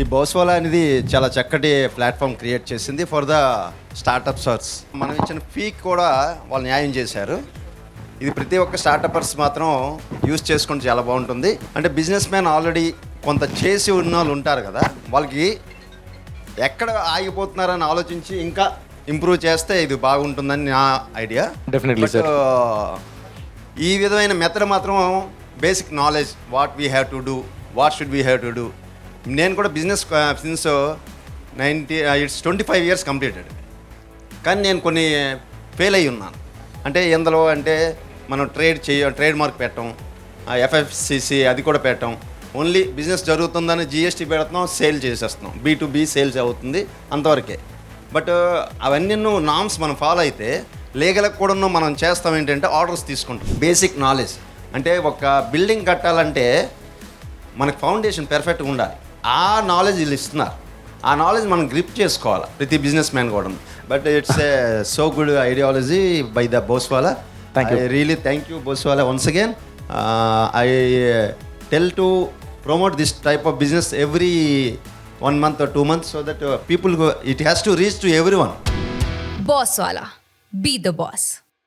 ఈ బోస్వాలా అనేది చాలా చక్కటి ప్లాట్ఫామ్ క్రియేట్ చేసింది ఫర్ ద స్టార్టప్ సర్చ్. మనం ఇచ్చిన ఫీ కూడా వాళ్ళు న్యాయం చేశారు. ఇది ప్రతి ఒక్క స్టార్టపర్స్ మాత్రం యూజ్ చేసుకుంటే చాలా బాగుంటుంది. అంటే బిజినెస్ మ్యాన్ ఆల్రెడీ కొంత చేసి ఉన్న వాళ్ళు ఉంటారు కదా, వాళ్ళకి ఎక్కడ ఆగిపోతున్నారని ఆలోచించి ఇంకా ఇంప్రూవ్ చేస్తే ఇది బాగుంటుందని నా ఐడియా. Definitely sir. ఈ విధమైన మెథడ్ మాత్రం basic knowledge, what we have to do, what should we have to do. నేను కూడా బిజినెస్ సిన్స్ 25 years కంప్లీటెడ్, కానీ నేను కొన్ని ఫెయిల్ అయ్యి ఉన్నాను. అంటే ఎందులో అంటే మనం ట్రేడ్ మార్క్ పెట్టడం, FFCC అది కూడా పెట్టడం, ఓన్లీ బిజినెస్ జరుగుతుందని GST పెడుతున్నాం, సేల్ చేసేస్తున్నాం, B2B సేల్స్ అవుతుంది అంతవరకే. బట్ అవన్నీ నామ్స్ మనం ఫాలో అయితే లీగల్కి కూడా మనం చేస్తాం ఏంటంటే ఆర్డర్స్ తీసుకుంటాం. బేసిక్ నాలెడ్జ్ అంటే ఒక బిల్డింగ్ కట్టాలంటే మనకు ఫౌండేషన్ పెర్ఫెక్ట్గా ఉండాలి. ఆ నాలెడ్జ్ వీళ్ళు ఇస్తున్నారు. ఆ నాలెడ్జ్ మనం గ్రిప్ చేసుకోవాలి ప్రతి బిజినెస్ మ్యాన్ కూడా. But it's a so good ideology by the బోస్వాలా. ఐ రియలీ థ్యాంక్ యూ బోస్వాలా once again. I tell to promote this type of business every 1 month or 2 months so that people it has to reach to everyone. Bosswala, be the boss.